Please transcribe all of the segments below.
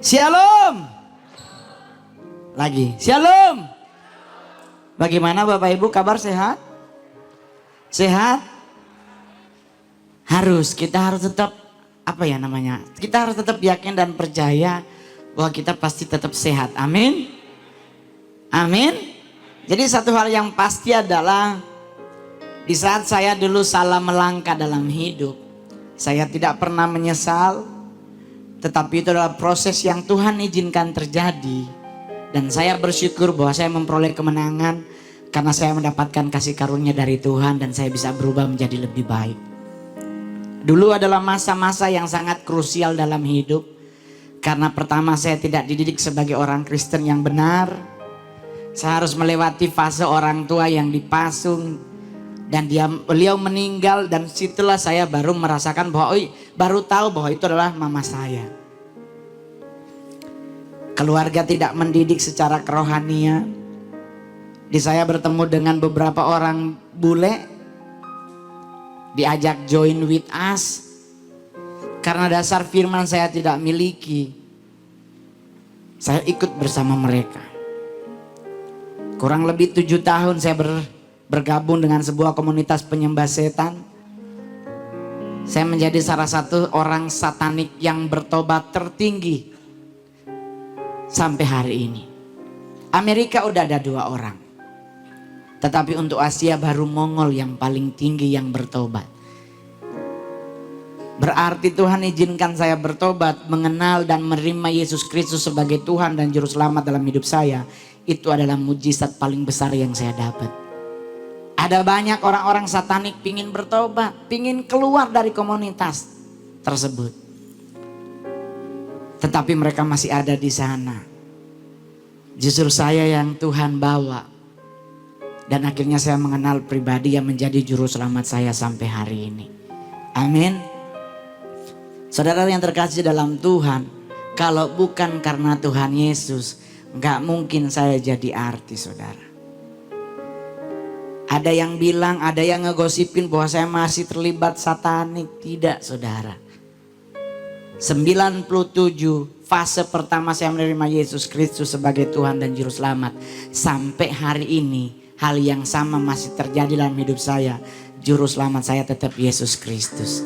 Shalom. Lagi. Shalom. Bagaimana Bapak Ibu, kabar sehat? Sehat? Kita harus tetap kita harus tetap yakin dan percaya bahwa kita pasti tetap sehat. Amin. Amin. Jadi satu hal yang pasti adalah di saat saya dulu salah melangkah dalam hidup, saya tidak pernah menyesal. Tetapi itu adalah proses yang Tuhan izinkan terjadi. Dan saya bersyukur bahwa saya memperoleh kemenangan karena saya mendapatkan kasih karunia dari Tuhan dan saya bisa berubah menjadi lebih baik. Dulu adalah masa-masa yang sangat krusial dalam hidup. Karena pertama saya tidak dididik sebagai orang Kristen yang benar. Saya harus melewati fase orang tua yang dipasung. Dan beliau meninggal dan situlah saya baru merasakan bahwa baru tahu bahwa itu adalah mama saya. Keluarga tidak mendidik secara kerohanian. Di saya bertemu dengan beberapa orang bule, diajak join with us. Karena dasar firman saya tidak miliki, saya ikut bersama mereka. Kurang lebih 7 tahun saya bergabung dengan sebuah komunitas penyembah setan. Saya menjadi salah satu orang satanik yang bertobat tertinggi sampai hari ini. Amerika udah ada 2 orang. Tetapi untuk Asia baru Mongol yang paling tinggi yang bertobat. Berarti Tuhan izinkan saya bertobat, mengenal dan menerima Yesus Kristus sebagai Tuhan dan Juru Selamat dalam hidup saya. Itu adalah mujizat paling besar yang saya dapat. Ada banyak orang-orang satanik pingin bertobat, pingin keluar dari komunitas tersebut. Tetapi mereka masih ada di sana. Justru saya yang Tuhan bawa. Dan akhirnya saya mengenal pribadi yang menjadi juru selamat saya sampai hari ini. Amin. Saudara yang terkasih dalam Tuhan, kalau bukan karena Tuhan Yesus, gak mungkin saya jadi artis, saudara. Ada yang bilang, ada yang ngegosipin bahwa saya masih terlibat satanik. Tidak, saudara. 97 fase pertama saya menerima Yesus Kristus sebagai Tuhan dan Juru Selamat. Sampai hari ini hal yang sama masih terjadi dalam hidup saya. Juru Selamat saya tetap Yesus Kristus.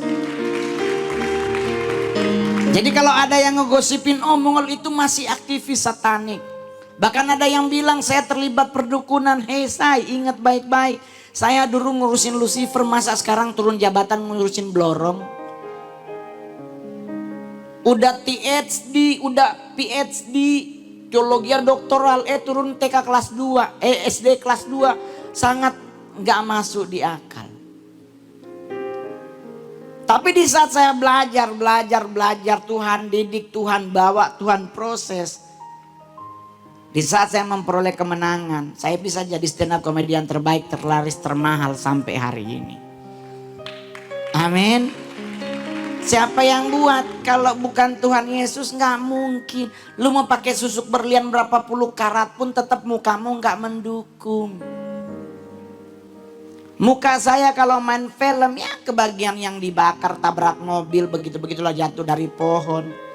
Jadi kalau ada yang ngegosipin, oh Mongol itu masih aktivis satanik. Bahkan ada yang bilang saya terlibat perdukunan. Hei saya ingat baik-baik. Saya dulu ngurusin Lucifer, masa sekarang turun jabatan ngurusin Blorong. Udah PhD, teologi doktoral, turun TK kelas 2, SD kelas 2. Sangat gak masuk di akal. Tapi di saat saya belajar, Tuhan didik, Tuhan bawa, Tuhan proses. Di saat saya memperoleh kemenangan, saya bisa jadi stand up komedian terbaik, terlaris, termahal sampai hari ini. Amin. Siapa yang buat? Kalau bukan Tuhan Yesus gak mungkin. Lu mau pakai susuk berlian berapa puluh karat pun tetap mukamu gak mendukung. Muka saya kalau main film ya kebagian yang dibakar, tabrak mobil, begitu-begitulah jatuh dari pohon.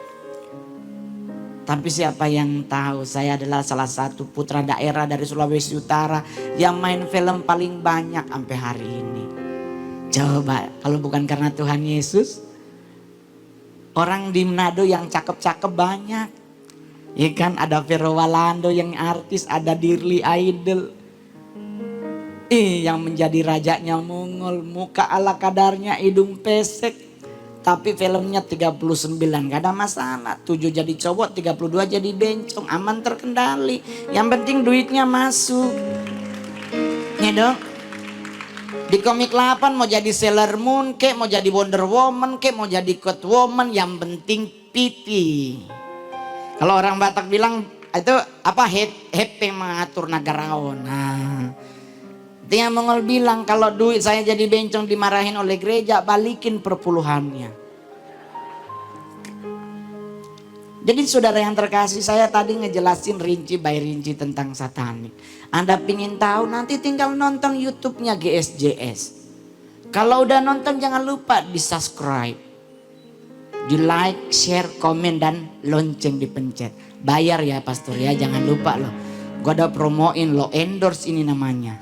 Tapi siapa yang tahu saya adalah salah satu putra daerah dari Sulawesi Utara yang main film paling banyak sampai hari ini. Coba kalau bukan karena Tuhan Yesus, orang di Manado yang cakep-cakep banyak. Ya kan, ada Vero Walando yang artis, ada Dirli Idol. Yang menjadi rajanya Mongol, muka ala kadarnya, hidung pesek. Tapi filmnya 39, gak ada masalah. 7 jadi cowok, 32 jadi bencong, aman terkendali. Yang penting duitnya masuk. Nih dong. Di komik 8 mau jadi Sailor Moon kek, mau jadi Wonder Woman kek, mau jadi Catwoman, yang penting piti. Kalau orang Batak bilang itu apa, hepe mengatur negarawan. Nah, dia Mongol bilang kalau duit saya jadi bencong dimarahin oleh gereja, balikin perpuluhannya. Jadi saudara yang terkasih, saya tadi ngejelasin rinci by rinci tentang satanik. Anda pingin tahu, nanti tinggal nonton YouTube-nya GSJS. Kalau udah nonton jangan lupa di subscribe. Di like, share, komen, dan lonceng dipencet. Bayar ya pastor ya, jangan lupa loh. Gua udah promoin lo, endorse ini namanya.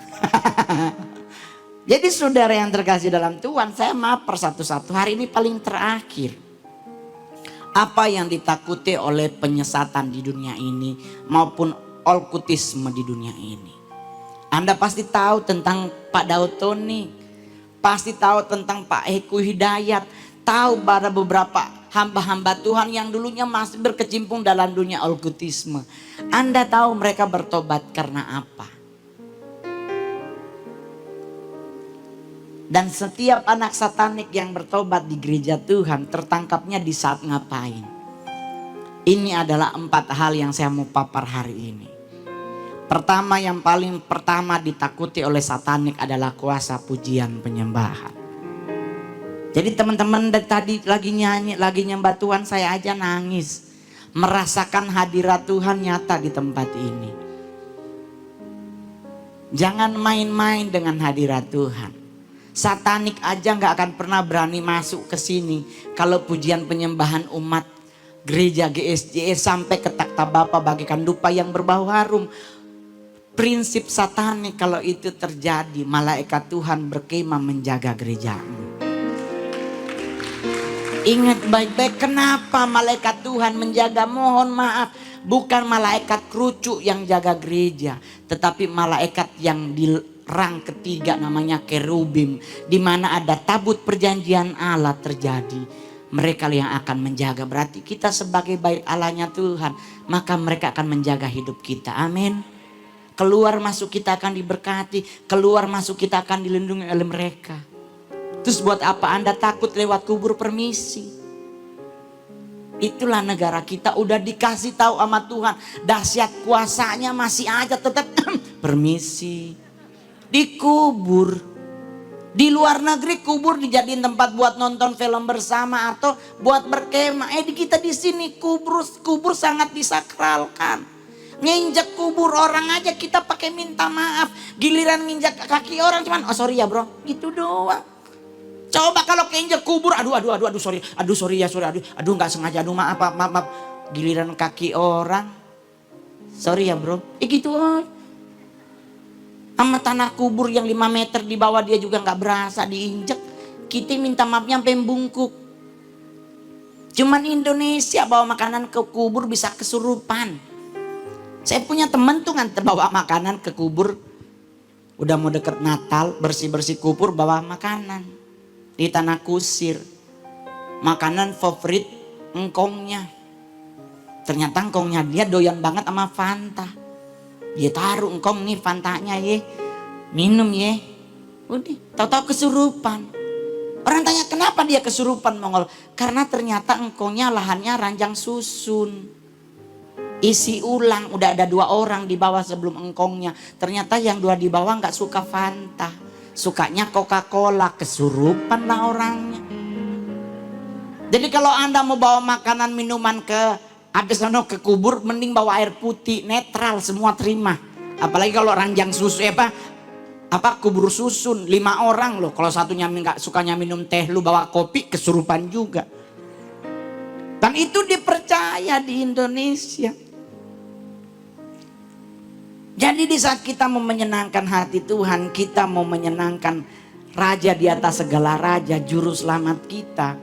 Jadi saudara yang terkasih dalam Tuhan, saya maaf satu-satu hari ini paling terakhir. Apa yang ditakuti oleh penyesatan di dunia ini maupun okkultisme di dunia ini. Anda pasti tahu tentang Pak Daud Tony, pasti tahu tentang Pak Eko Hidayat, tahu pada beberapa hamba-hamba Tuhan yang dulunya masih berkecimpung dalam dunia okkultisme. Anda tahu mereka bertobat karena apa? Dan setiap anak satanik yang bertobat di gereja Tuhan tertangkapnya di saat ngapain? Ini adalah 4 hal yang saya mau papar hari ini. Pertama, yang paling pertama ditakuti oleh satanik adalah kuasa pujian penyembahan. Jadi teman-teman tadi lagi nyanyi, lagi nyembah Tuhan, saya aja nangis. Merasakan hadirat Tuhan nyata di tempat ini. Jangan main-main dengan hadirat Tuhan. Satanik aja gak akan pernah berani masuk ke sini kalau pujian penyembahan umat gereja GSJE sampai ke takhta Bapa bagikan dupa yang berbau harum. Prinsip satanik kalau itu terjadi, malaikat Tuhan berkemah menjaga gerejamu. Ingat baik-baik kenapa malaikat Tuhan menjaga, mohon maaf. Bukan malaikat kerucuk yang jaga gereja, tetapi malaikat yang di rang ketiga namanya kerubim, di mana ada tabut perjanjian Allah terjadi. Mereka yang akan menjaga, berarti kita sebagai baik Allahnya Tuhan, maka mereka akan menjaga hidup kita. Amin. Keluar masuk kita akan diberkati, keluar masuk kita akan dilindungi oleh mereka. Terus buat apa Anda takut lewat kubur permisi? Itulah negara kita, udah dikasih tahu sama Tuhan, dahsyat kuasanya masih aja tetap permisi. Dikubur. Di luar negeri kubur dijadiin tempat buat nonton film bersama atau buat berkemah. Di kita di sini kubur sangat disakralkan. Nginjek kubur orang aja kita pakai minta maaf. Giliran nginjek kaki orang cuman oh sorry ya bro, gitu doang. Coba kalau keinjek kubur, aduh sorry ya, aduh nggak sengaja, aduh maaf. Giliran kaki orang, sorry ya bro, gitu aja. Sama tanah kubur yang 5 meter di bawah dia juga nggak berasa diinjek. Kita minta maafnya sampai bungkuk. Cuman Indonesia bawa makanan ke kubur bisa kesurupan. Saya punya temen tuh nganter bawa makanan ke kubur. Udah mau deket Natal, bersih-bersih kubur bawa makanan. Di tanah kusir. Makanan favorit engkongnya. Ternyata engkongnya dia doyan banget sama Fanta. Dia taruh engkong nih Fantanya ye. Minum ye. Udah tahu-tahu kesurupan. Orang tanya kenapa dia kesurupan Mongol. Karena ternyata engkongnya lahannya ranjang susun. Isi ulang, udah ada 2 orang di bawah sebelum engkongnya. Ternyata yang 2 di bawah gak suka Fanta. Sukanya Coca-Cola, kesurupan lah orangnya. Jadi kalau Anda mau bawa makanan minuman habis ke kubur, mending bawa air putih, netral semua terima. Apalagi kalau ranjang susu kubur susun 5 orang loh. Kalau satunya nggak sukanya minum teh, lu bawa kopi kesurupan juga. Dan itu dipercaya di Indonesia. Jadi di saat kita mau menyenangkan hati Tuhan, kita mau menyenangkan Raja di atas segala raja, Juru Selamat kita,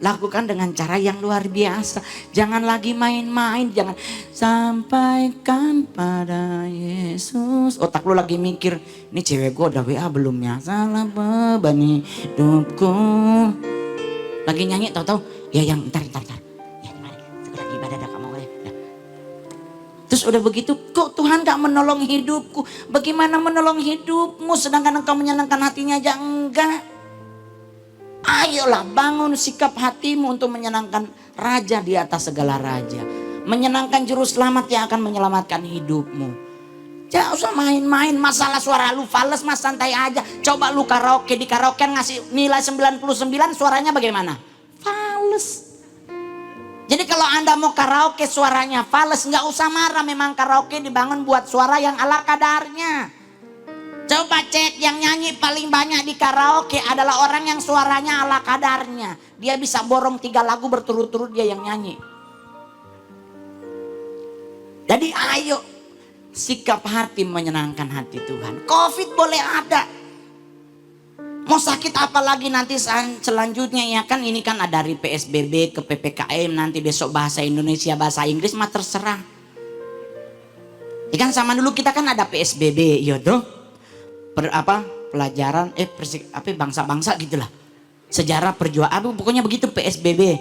lakukan dengan cara yang luar biasa. Jangan lagi main-main, jangan sampaikan pada Yesus. Otak lu lagi mikir, ini cewek gue udah WA belum ya? Salah beban hidupku. Lagi nyanyi tahu-tahu, ya yang ntar. Ya gimana? Sekarang ibadah dah kamu ya. Terus udah begitu, kok Tuhan gak menolong hidupku? Bagaimana menolong hidupmu sedangkan engkau menyenangkan hatinya aja enggak? Ayolah bangun sikap hatimu untuk menyenangkan Raja di atas segala raja. Menyenangkan Juru Selamat yang akan menyelamatkan hidupmu. Jangan usah main-main, masalah suara lu fales mas santai aja. Coba lu karaoke, di karaoke ngasih nilai 99 suaranya bagaimana? Fales. Jadi kalau Anda mau karaoke suaranya fales, nggak usah marah. Memang karaoke dibangun buat suara yang ala kadarnya. Coba cek yang nyanyi paling banyak di karaoke adalah orang yang suaranya ala kadarnya. Dia bisa borong 3 lagu berturut-turut dia yang nyanyi. Jadi ayo sikap hati menyenangkan hati Tuhan. Covid boleh ada. Mau sakit apa lagi nanti selanjutnya ya kan, ini kan ada dari PSBB ke PPKM, nanti besok bahasa Indonesia, bahasa Inggris mah terserah. Ikan sama dulu kita kan ada PSBB, yodoh. Pelajaran bangsa-bangsa gitulah. Sejarah perjuangan, pokoknya begitu PSBB.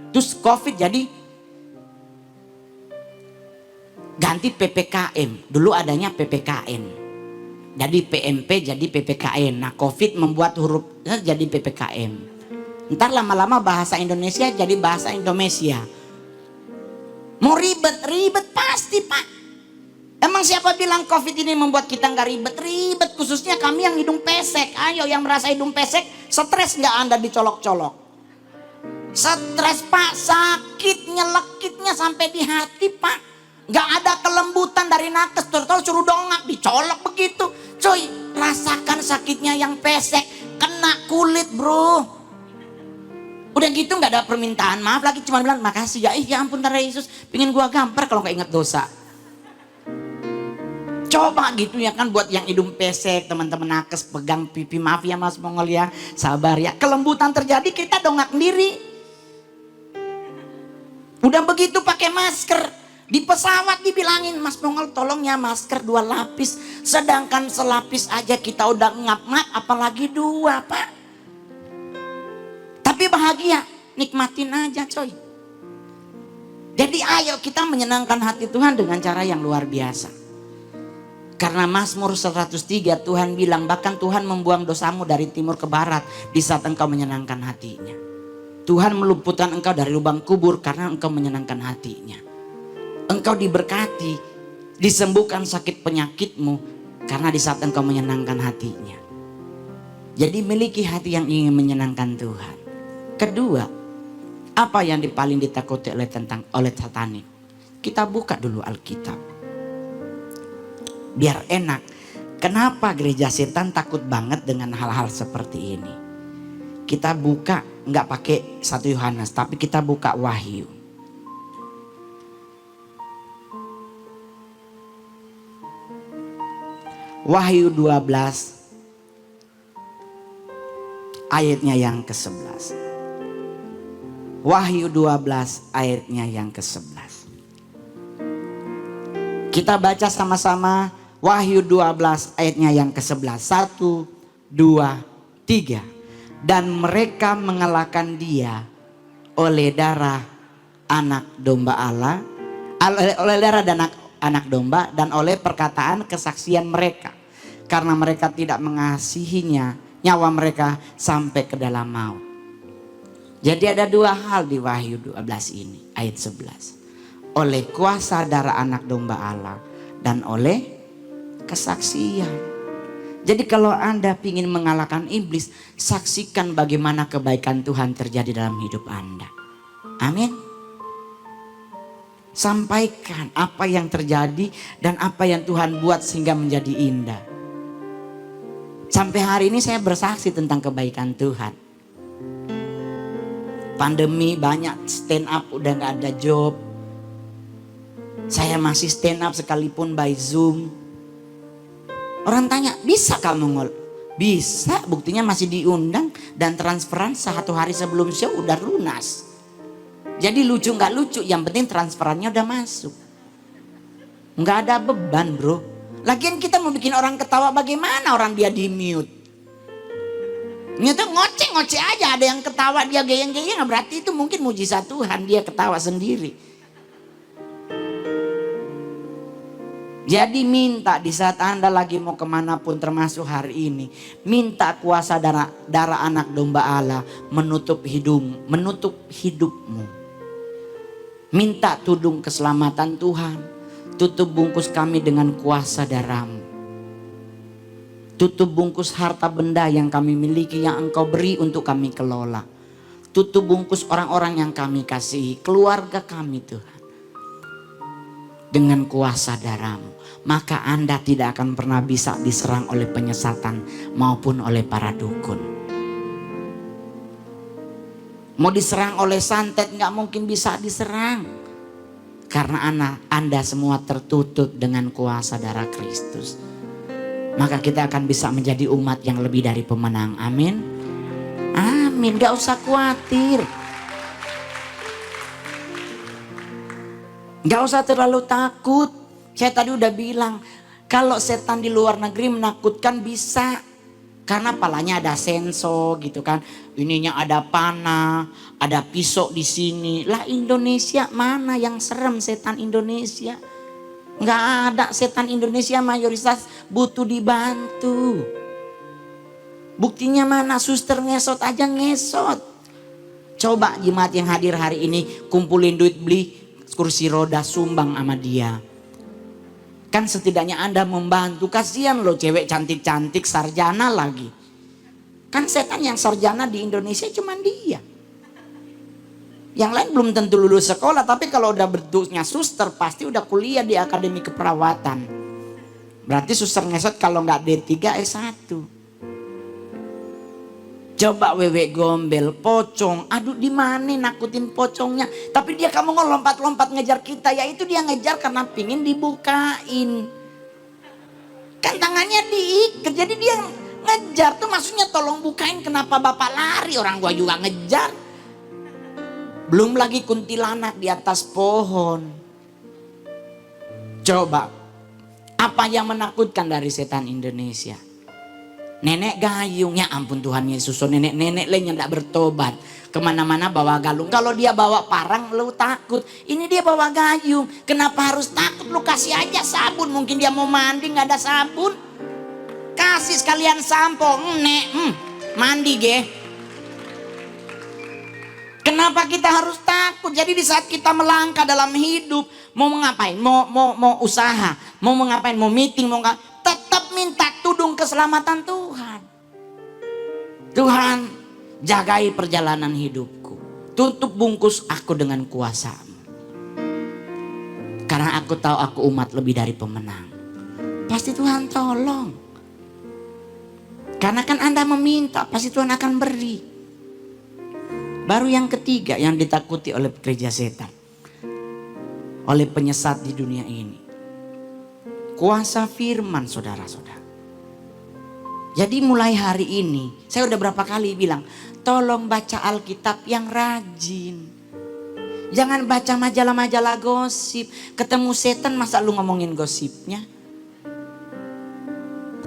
Terus Covid jadi ganti PPKM. Dulu adanya PPKN. Jadi PMP jadi PPKN. Nah Covid membuat huruf jadi PPKM. Ntar lama-lama bahasa Indonesia jadi bahasa Indonesia. Mau ribet pasti Pak. Emang siapa bilang Covid ini membuat kita nggak ribet-ribet? Khususnya kami yang hidung pesek. Ayo yang merasa hidung pesek, stres nggak Anda dicolok-colok? Stres Pak, sakit nyelekitnya sampai di hati Pak. Nggak ada kelembutan dari nakes, terus suruh dongak, dicolok begitu. Cuy, rasakan sakitnya yang pesek, kena kulit bro. Udah gitu nggak ada permintaan maaf lagi, cuma bilang makasih ya, ya ampun Tuhan Yesus, pingin gua gampar kalau nggak ingat dosa. Coba gitu ya kan, buat yang hidung pesek, teman-teman nakes pegang pipi, maaf ya Mas Mongol ya, sabar ya. Kelembutan terjadi kita dongak sendiri. Udah begitu pakai masker, di pesawat dibilangin Mas Mongol tolong ya masker 2 lapis, sedangkan selapis aja kita udah ngap-ngap, apalagi 2 Pak. Tapi bahagia, nikmatin aja coy. Jadi ayo kita menyenangkan hati Tuhan dengan cara yang luar biasa. Karena Mazmur 103 Tuhan bilang, bahkan Tuhan membuang dosamu dari timur ke barat di saat engkau menyenangkan hatinya. Tuhan meluputkan engkau dari lubang kubur karena engkau menyenangkan hatinya. Engkau diberkati, disembuhkan sakit penyakitmu karena di saat engkau menyenangkan hatinya. Jadi miliki hati yang ingin menyenangkan Tuhan. Kedua, apa yang paling ditakuti oleh satanik? Kita buka dulu Alkitab. Biar enak. Kenapa gereja setan takut banget dengan hal-hal seperti ini? Kita buka, nggak pakai 1 Yohanes, tapi kita buka Wahyu. Wahyu 12 ayatnya yang ke-11. Wahyu 12 ayatnya yang ke-11. Kita baca sama-sama. Wahyu 12 ayatnya yang ke-11. 1, 2, 3. Dan mereka mengalahkan dia oleh darah anak domba Allah. Oleh darah dan anak domba dan oleh perkataan kesaksian mereka. Karena mereka tidak mengasihinya, nyawa mereka sampai ke dalam maut. Jadi ada 2 hal di Wahyu 12 ini. Ayat 11. Oleh kuasa darah anak domba Allah dan oleh kesaksian. Jadi kalau Anda ingin mengalahkan iblis, saksikan bagaimana kebaikan Tuhan terjadi dalam hidup Anda. Amin. Sampaikan apa yang terjadi dan apa yang Tuhan buat sehingga menjadi indah. Sampai hari ini saya bersaksi tentang kebaikan Tuhan. Pandemi banyak stand up udah gak ada job. Saya masih stand up sekalipun by Zoom. Orang tanya, bisa kamu ngol? Bisa, buktinya masih diundang dan transferan 1 hari sebelum show udah lunas. Jadi lucu gak lucu, yang penting transferannya udah masuk. Gak ada beban bro. Lagian kita mau bikin orang ketawa bagaimana orang dia di mute. Nyata ngoceh-ngoceh aja, ada yang ketawa dia geyeng-geyeng, berarti itu mungkin mujizat Tuhan, dia ketawa sendiri. Jadi minta di saat Anda lagi mau kemanapun termasuk hari ini. Minta kuasa darah anak domba Allah menutup hidupmu. Minta tudung keselamatan Tuhan. Tutup bungkus kami dengan kuasa darah-Mu. Tutup bungkus harta benda yang kami miliki yang Engkau beri untuk kami kelola. Tutup bungkus orang-orang yang kami kasihi. Keluarga kami Tuhan. Dengan kuasa darah-Mu. maka Anda tidak akan pernah bisa diserang oleh penyesatan maupun oleh para dukun. Mau diserang oleh santet nggak mungkin bisa diserang. Karena Anda semua tertutup dengan kuasa darah Kristus. Maka kita akan bisa menjadi umat yang lebih dari pemenang. Amin. Amin. Gak usah khawatir. Gak usah terlalu takut. Saya tadi udah bilang, kalau setan di luar negeri menakutkan bisa. Karena palanya ada senso gitu kan. Ininya ada panah, ada pisau di sini. Lah Indonesia mana yang serem setan Indonesia? Nggak ada, setan Indonesia mayoritas butuh dibantu. Buktinya mana, suster ngesot aja ngesot. Coba jemaat yang hadir hari ini kumpulin duit beli kursi roda sumbang sama dia. Kan setidaknya Anda membantu. Kasihan loh cewek cantik-cantik sarjana lagi. Kan setan yang sarjana di Indonesia cuma dia. Yang lain belum tentu lulus sekolah. Tapi kalau udah bentuknya suster pasti udah kuliah di akademi keperawatan. Berarti suster ngesot kalau nggak D3 S1. Coba wewe gombel, pocong. Aduh di mana nakutin pocongnya. Tapi dia kamu lompat-lompat ngejar kita. Ya itu dia ngejar karena pingin dibukain. Kan tangannya diikat. Jadi dia ngejar tuh maksudnya tolong bukain. Kenapa bapak lari? Orang gua juga ngejar. Belum lagi kuntilanak di atas pohon. Coba. Apa yang menakutkan dari setan Indonesia? Nenek gayung, ya ampun Tuhan Yesus, so nenek-nenek lain yang tidak bertobat. Kemana-mana bawa galung, kalau dia bawa parang lu takut. Ini dia bawa gayung, kenapa harus takut? Lu kasih aja sabun, mungkin dia mau mandi gak ada sabun. Kasih sekalian sampo, mandi ge. Kenapa kita harus takut? Jadi di saat kita melangkah dalam hidup, mau ngapain? Mau usaha, mau ngapain? Mau meeting, mau ngapain? Tetap minta tudung keselamatan Tuhan. Tuhan, jagai perjalanan hidupku. Tutup bungkus aku dengan kuasa-Mu. Karena aku tahu aku umat lebih dari pemenang. Pasti Tuhan tolong. Karena kan Anda meminta, pasti Tuhan akan beri. Baru yang ketiga yang ditakuti oleh pekerja setan. Oleh penyesat di dunia ini. Kuasa firman saudara-saudara. Jadi mulai hari ini, saya udah berapa kali bilang, tolong baca Alkitab yang rajin. Jangan baca majalah-majalah gosip. Ketemu setan masa lu ngomongin gosipnya?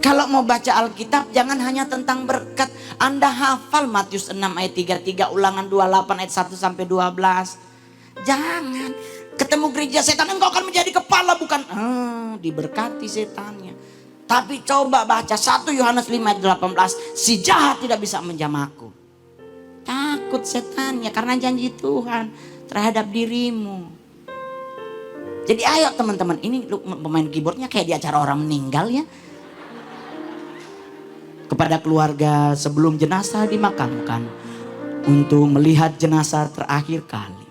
Kalau mau baca Alkitab jangan hanya tentang berkat. Anda hafal Matius 6 ayat 33, Ulangan 28 ayat 1 sampai 12. Jangan. Ketemu gereja setan, engkau akan menjadi kepala, bukan diberkati setannya. Tapi coba baca 1 Yohanes 5 ayat 18, si jahat tidak bisa menjamahku. Takut setannya karena janji Tuhan terhadap dirimu. Jadi ayo teman-teman, ini pemain keyboardnya kayak di acara orang meninggal ya. Kepada keluarga sebelum jenazah dimakamkan, untuk melihat jenazah terakhir kali.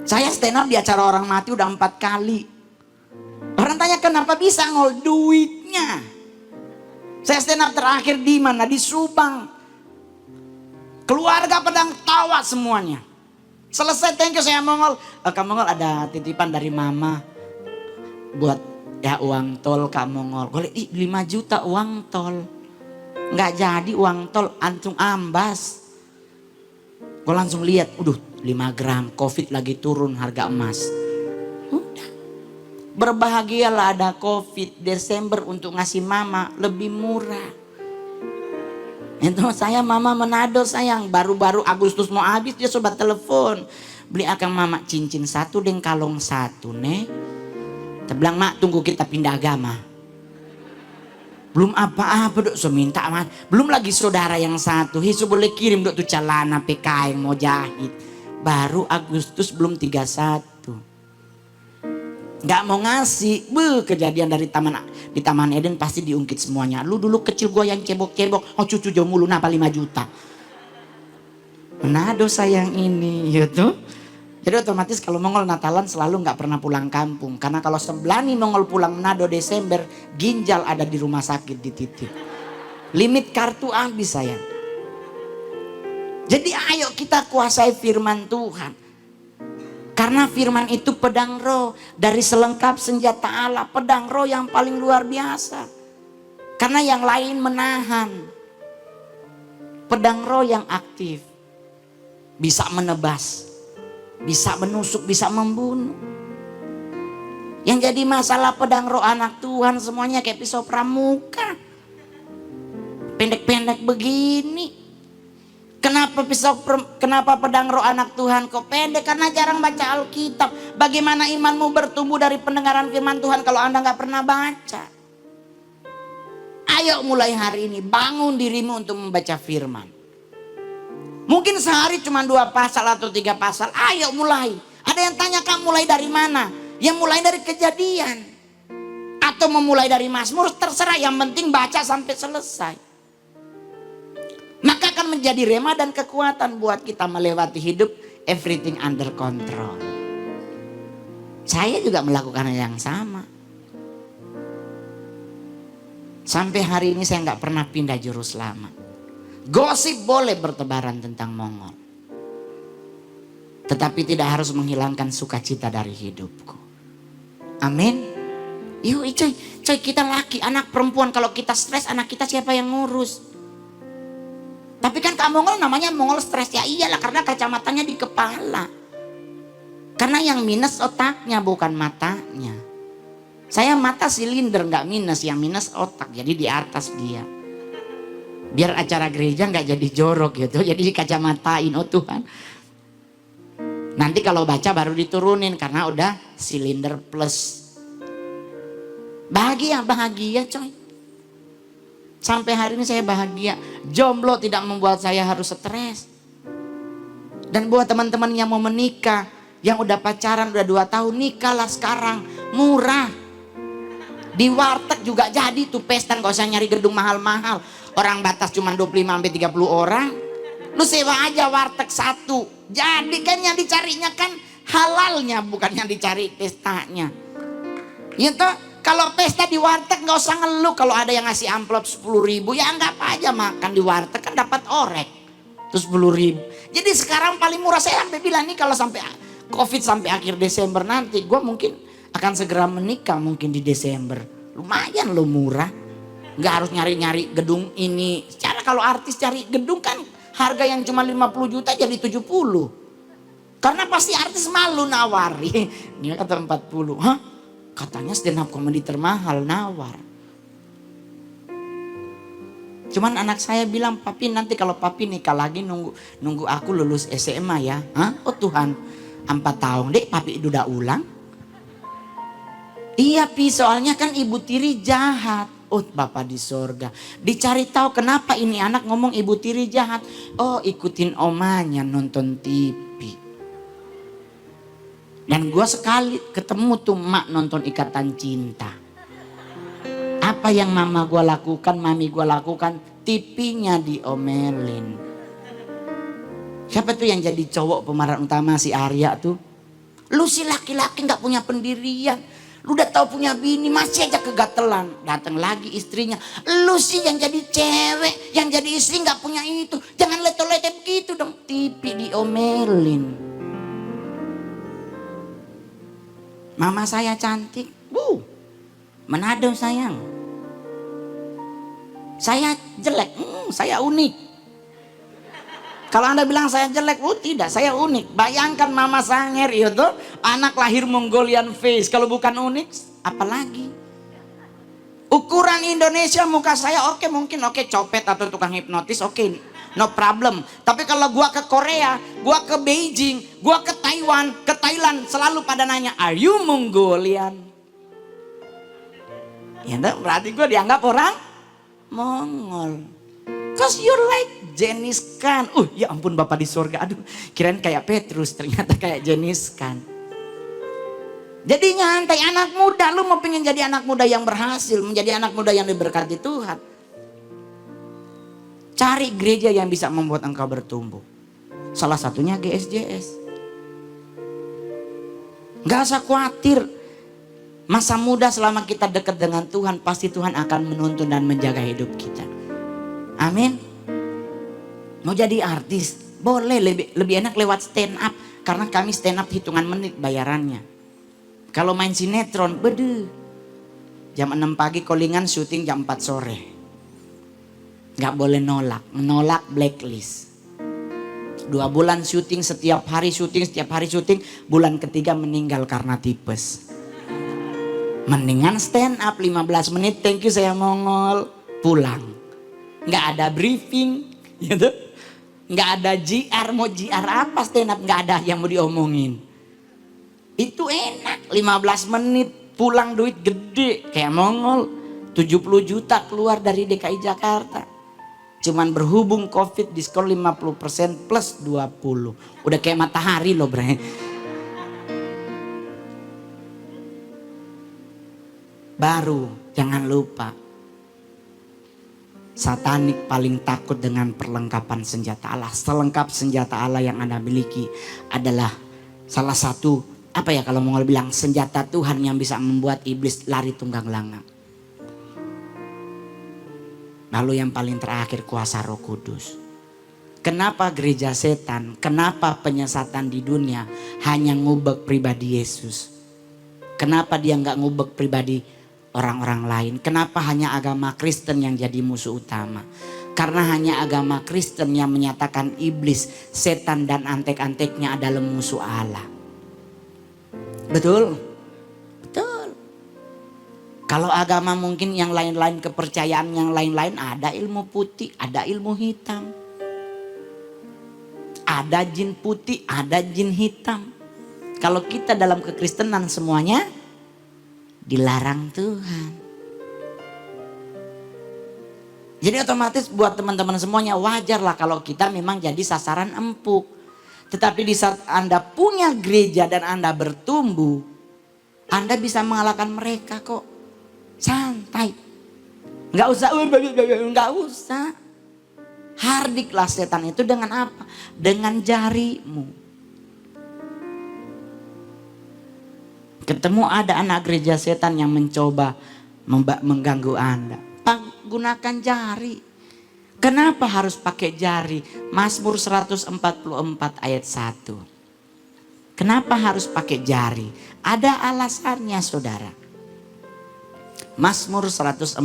Saya stand up di acara orang mati udah 4 kali. Orang tanya kenapa bisa, ngol duitnya. Saya stand up terakhir di mana? Di Subang. Keluarga pada tawa semuanya. Selesai thank you saya mongol. Kak Mongol ada titipan dari mama. Buat ya uang tol Kak Mongol. Gue lihat 5 juta uang tol. Nggak jadi uang tol, antum ambas. Gue langsung lihat, 5 gram, Covid lagi turun harga emas. Udah. Berbahagialah ada Covid, Desember untuk ngasih mama lebih murah. Itu saya mama Manado sayang, baru-baru Agustus mau habis dia sobat telepon. Beli akang mama cincin 1 dan kalung 1 nih. Kita bilang mak tunggu kita pindah agama. Belum apa-apa dok, so minta aman. Belum lagi saudara yang satu, Hisu boleh kirim dok tuh celana PK yang mau jahit. Baru Agustus belum 31. Gak mau ngasih, kejadian dari di Taman Eden pasti diungkit semuanya. Lu dulu kecil gua yang cebok-cebok, cucu jauh mulu napa 5 juta. Manado sayang ini, gitu. Jadi otomatis kalau Mongol Natalan selalu nggak pernah pulang kampung. Karena kalau Semblani Mongol pulang Manado Desember, ginjal ada di rumah sakit dititip. Limit kartu habis sayang. Jadi ayo kita kuasai firman Tuhan. Karena firman itu pedang roh. Dari selengkap senjata Allah, pedang roh yang paling luar biasa. Karena yang lain menahan. Pedang roh yang aktif. Bisa menebas. Bisa menusuk, bisa membunuh. Yang jadi masalah pedang roh anak Tuhan semuanya kayak pisau pramuka. Pendek-pendek begini. Kenapa pedang roh anak Tuhan kok pendek? Karena jarang baca Alkitab. Bagaimana imanmu bertumbuh dari pendengaran firman Tuhan kalau Anda gak pernah baca? Ayo mulai hari ini bangun dirimu untuk membaca firman. Mungkin sehari cuma 2 pasal atau 3 pasal. Ayo mulai. Ada yang tanya, Kak, mulai dari mana? Ya mulai dari Kejadian. Atau memulai dari Mazmur, terserah. Yang penting baca sampai selesai. Maka akan menjadi rema dan kekuatan buat kita melewati hidup. Everything under control. Saya juga melakukan yang sama. Sampai hari ini saya nggak pernah pindah juru selamat. Gosip boleh bertebaran tentang Mongol. Tetapi tidak harus menghilangkan sukacita dari hidupku. Amin. Yuk coy kita laki, anak perempuan. Kalau kita stres, anak kita siapa yang ngurus? Tapi kan Kak Mongol namanya Mongol stres. Ya iyalah, karena kacamatanya di kepala. Karena yang minus otaknya bukan matanya. Saya mata silinder nggak minus, yang minus otak. Jadi di atas dia. Biar acara gereja nggak jadi jorok gitu. Jadi dikacamatain, oh Tuhan. Nanti kalau baca baru diturunin karena udah silinder plus. Bahagia coy. Sampai hari ini saya bahagia. Jomblo tidak membuat saya harus stres. Dan buat teman-teman yang mau menikah, yang udah pacaran udah 2 tahun, nikahlah sekarang. Murah. Di warteg juga jadi tuh pesta, gak usah nyari gedung mahal-mahal. Orang batas cuma 25-30 orang. Lu sewa aja warteg 1. Jadi kan yang dicarinya kan halalnya, bukan yang dicari pestanya. Ya toh, kalau pesta di warteg gak usah ngeluh. Kalau ada yang ngasih amplop 10.000, ya anggap aja makan di warteg kan dapat orek. Terus 10.000. Jadi sekarang paling murah, saya sampai bilang nih kalau sampai Covid sampai akhir Desember nanti, gue mungkin akan segera menikah mungkin di Desember. Lumayan lo murah. Nggak harus nyari-nyari gedung ini. Secara kalau artis cari gedung kan harga yang cuma 50 juta jadi 70. Karena pasti artis malu nawari. Ini kata 40. Hah? Katanya stand up comedy termahal, nawar. Cuman anak saya bilang, papi nanti kalau papi nikah lagi nunggu aku lulus SMA ya. Hah? Oh Tuhan, 4 tahun deh papi udah ulang. Iya pi, soalnya kan ibu tiri jahat. Oh Bapak di sorga. Dicari tahu kenapa ini anak ngomong ibu tiri jahat. Oh ikutin omanya nonton TV. Dan gue sekali ketemu tuh mak nonton Ikatan Cinta. Apa yang mama gue lakukan, mami gue lakukan, TV-nya diomelin. Siapa tuh yang jadi cowok pemeran utama si Arya tuh? Lu si laki-laki gak punya pendirian. Lu udah tahu punya bini masih aja kegatelan. Datang lagi istrinya. Lu sih yang jadi cewek, yang jadi istri gak punya itu. Jangan leto-leto begitu dong. TV diomelin. Mama saya cantik. Manado sayang. Saya jelek. Saya unik. Kalau Anda bilang saya jelek, tidak, saya unik. Bayangkan Mama Sanger itu anak lahir Mongolian face. Kalau bukan unik, apalagi? Ukuran Indonesia muka saya oke, mungkin oke copet atau tukang hipnotis oke, no problem. Tapi kalau gua ke Korea, gua ke Beijing, gua ke Taiwan, ke Thailand, selalu pada nanya, are you Mongolian? Ya berarti gua dianggap orang Mongol. Cause you're like Jenis Khan. Ya ampun Bapak di surga. Aduh, kirain kayak Petrus, ternyata kayak Jenis Khan. Jadi nyantai anak muda. Lu mau pengen jadi anak muda yang berhasil, menjadi anak muda yang diberkati Tuhan. Cari gereja yang bisa membuat engkau bertumbuh. Salah satunya GSJS. Gak usah khawatir. Masa muda selama kita dekat dengan Tuhan, pasti Tuhan akan menuntun dan menjaga hidup kita. Amin. Mau jadi artis, boleh, lebih enak lewat stand up. Karena kami stand up hitungan menit bayarannya. Kalau main sinetron, bede. Jam 6 pagi callingan, syuting jam 4 sore. Gak boleh menolak blacklist. 2 bulan syuting, setiap hari syuting. Bulan ketiga meninggal karena tipes. Mendingan stand up 15 menit, thank you saya Mongol, pulang. Gak ada briefing, gitu. Gak ada GR, mau GR apa stand up, gak ada yang mau diomongin. Itu enak, 15 menit pulang duit gede kayak Mongol. 70 juta keluar dari DKI Jakarta. Cuman berhubung COVID diskon 50% plus 20. Udah kayak matahari loh bre. Baru jangan lupa, satanik paling takut dengan perlengkapan senjata Allah. Selengkap senjata Allah yang Anda miliki adalah salah satu, apa ya kalau mau bilang, senjata Tuhan yang bisa membuat iblis lari tunggang langgang. Lalu yang paling terakhir, kuasa Roh Kudus. Kenapa gereja setan, kenapa penyesatan di dunia hanya ngubek pribadi Yesus? Kenapa dia nggak ngubek pribadi orang-orang lain? Kenapa hanya agama Kristen yang jadi musuh utama? Karena hanya agama Kristen yang menyatakan iblis, setan dan antek-anteknya adalah musuh Allah. Betul? Betul. Kalau agama mungkin yang lain-lain, kepercayaan yang lain-lain, ada ilmu putih, ada ilmu hitam. Ada jin putih, ada jin hitam. Kalau kita dalam kekristenan semuanya dilarang Tuhan. Jadi otomatis buat teman-teman semuanya wajar lah kalau kita memang jadi sasaran empuk. Tetapi di saat Anda punya gereja dan Anda bertumbuh, Anda bisa mengalahkan mereka kok. Santai. Nggak usah. Hardiklah setan itu dengan apa? Dengan jarimu. Ketemu ada anak gereja setan yang mencoba mengganggu Anda. Gunakan jari. Kenapa harus pakai jari? Mazmur 144 ayat 1. Kenapa harus pakai jari? Ada alasannya saudara. Mazmur 144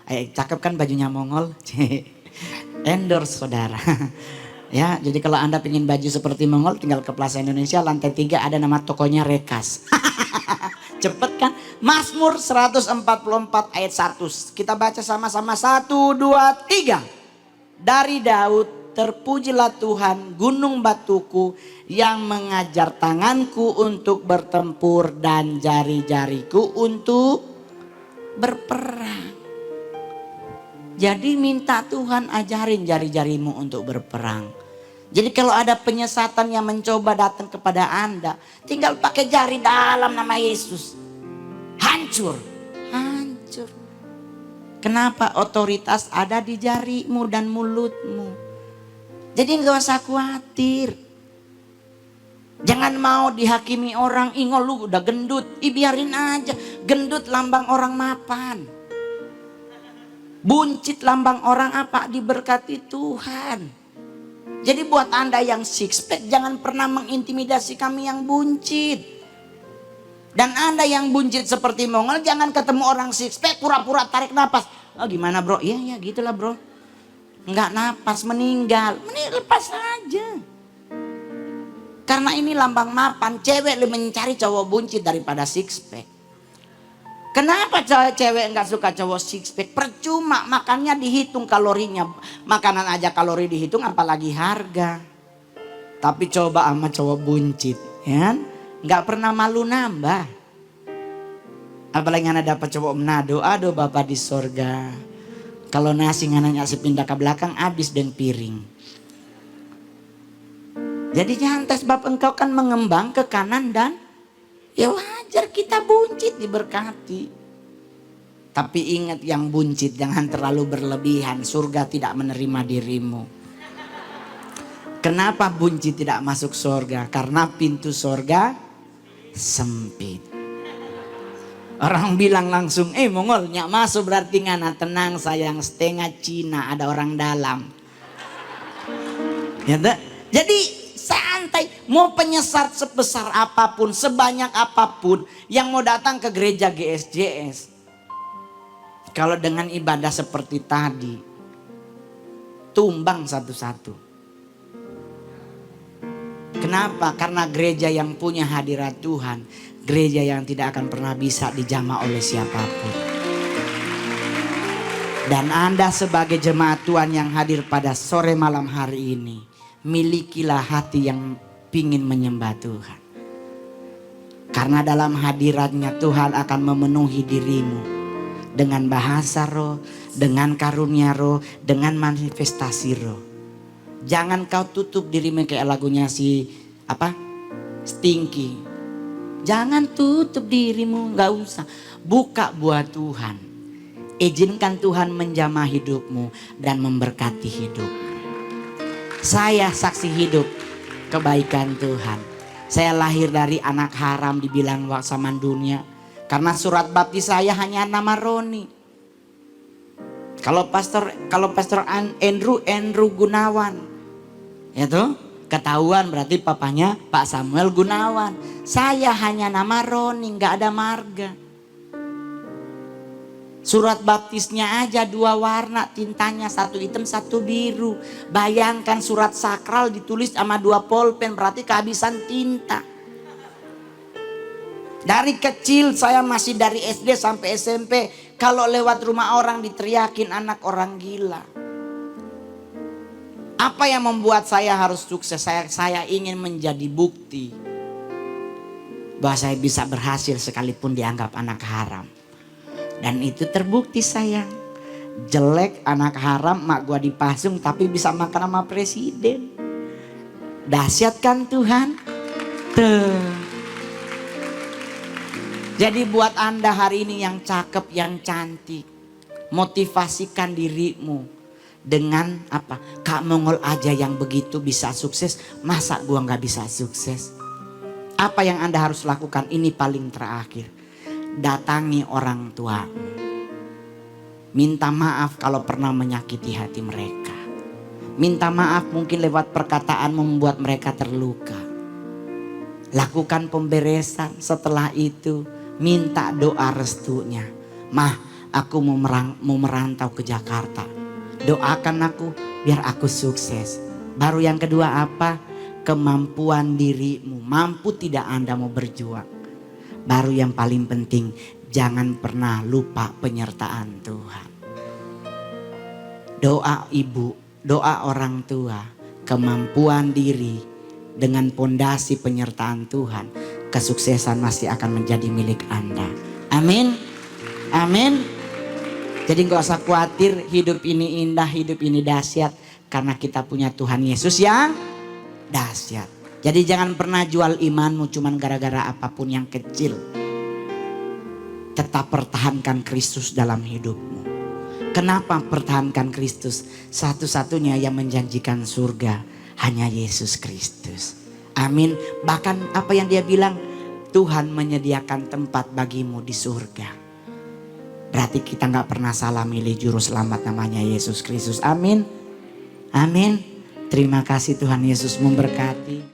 ayat, cakep kan bajunya Mongol? Endorse saudara. Ya, jadi kalau Anda pengen baju seperti Mongol, tinggal ke Plaza Indonesia, lantai 3 ada nama tokonya Rekas. Cepet kan? Mazmur 144 ayat 1. Kita baca sama-sama, 1, 2, 3. Dari Daud, terpujilah Tuhan gunung batuku yang mengajar tanganku untuk bertempur dan jari-jariku untuk berperang. Jadi minta Tuhan ajarin jari-jarimu untuk berperang. Jadi kalau ada penyesatan yang mencoba datang kepada Anda, tinggal pakai jari dalam nama Yesus. Hancur. Hancur. Kenapa? Otoritas ada di jarimu dan mulutmu. Jadi gak usah khawatir. Jangan mau dihakimi orang, ingol lu udah gendut. Biarin aja, gendut lambang orang mapan. Buncit lambang orang apa? Diberkati Tuhan. Jadi buat Anda yang six pack, jangan pernah mengintimidasi kami yang buncit. Dan Anda yang buncit seperti Mongol, jangan ketemu orang six pack pura-pura tarik napas. Oh gimana bro? Iya gitulah bro. Enggak napas, meninggal. Lepas aja. Karena ini lambang mapan, cewek lebih mencari cowok buncit daripada six pack. Kenapa cewek nggak suka cowok six pack? Percuma, makannya dihitung kalorinya. Makanan aja kalori dihitung, apalagi harga. Tapi coba sama cowok buncit, ya, nggak pernah malu nambah. Apalagi anak dapat cowok Manado, aduh Bapak di sorga. Kalau nasi ngananya pindah ke belakang, habis dan piring. Jadi nyantai sebab engkau kan mengembang ke kanan dan ya wajar kita buncit diberkati. Tapi ingat yang buncit jangan terlalu berlebihan. Surga tidak menerima dirimu. Kenapa buncit tidak masuk surga? Karena pintu surga sempit. Orang bilang langsung, mongol nyak masuk berarti ngana. Tenang sayang, setengah Cina ada orang dalam. Ya, jadi santai, mau penyesat sebesar apapun, sebanyak apapun yang mau datang ke gereja GSJS. Kalau dengan ibadah seperti tadi, tumbang satu-satu. Kenapa? Karena gereja yang punya hadirat Tuhan, gereja yang tidak akan pernah bisa dijamah oleh siapapun. Dan Anda sebagai jemaat Tuhan yang hadir pada sore malam hari ini, milikilah hati yang pingin menyembah Tuhan. Karena dalam hadiratnya Tuhan akan memenuhi dirimu dengan bahasa roh, dengan karunia roh, dengan manifestasi roh. Jangan kau tutup dirimu kayak lagunya si Stinky. Jangan tutup dirimu, gak usah. Buka buat Tuhan. Izinkan Tuhan menjamah hidupmu dan memberkati hidupmu. Saya saksi hidup kebaikan Tuhan. Saya lahir dari anak haram dibilang waksaman dunia. Karena surat baptis saya hanya nama Roni. Kalau pastor Andrew Gunawan, ya tuh, ketahuan berarti papanya Pak Samuel Gunawan. Saya hanya nama Roni, nggak ada marga. Surat baptisnya aja 2 warna tintanya, 1 hitam 1 biru. Bayangkan surat sakral ditulis sama 2 pulpen, berarti kehabisan tinta. Dari kecil saya masih dari SD sampai SMP, kalau lewat rumah orang diteriakin anak orang gila. Apa yang membuat saya harus sukses? Saya ingin menjadi bukti bahwa saya bisa berhasil sekalipun dianggap anak haram. Dan itu terbukti sayang. Jelek anak haram, mak gua dipasung tapi bisa makan sama presiden. Dahsyat kan Tuhan? Tuh. Jadi buat Anda hari ini yang cakep, yang cantik, motivasikan dirimu dengan apa? Kak Mongol aja yang begitu bisa sukses, masa gua nggak bisa sukses? Apa yang Anda harus lakukan? Ini paling terakhir. Datangi orang tua. Minta maaf kalau pernah menyakiti hati mereka. Minta maaf mungkin lewat perkataan membuat mereka terluka. Lakukan pemberesan, setelah itu minta doa restunya. Mah, aku mau merantau ke Jakarta. Doakan aku biar aku sukses. Baru yang kedua apa? Kemampuan dirimu. Mampu tidak Anda mau berjuang. Baru yang paling penting, jangan pernah lupa penyertaan Tuhan. Doa ibu, doa orang tua, kemampuan diri dengan pondasi penyertaan Tuhan, kesuksesan masih akan menjadi milik Anda. Amin. Amin. Jadi gak usah khawatir, hidup ini indah, hidup ini dahsyat. Karena kita punya Tuhan Yesus yang dahsyat. Jadi jangan pernah jual imanmu cuman gara-gara apapun yang kecil. Tetap pertahankan Kristus dalam hidupmu. Kenapa pertahankan Kristus? Satu-satunya yang menjanjikan surga hanya Yesus Kristus. Amin. Bahkan apa yang dia bilang? Tuhan menyediakan tempat bagimu di surga. Berarti kita gak pernah salah milih juru selamat namanya Yesus Kristus. Amin. Amin. Terima kasih Tuhan Yesus memberkati.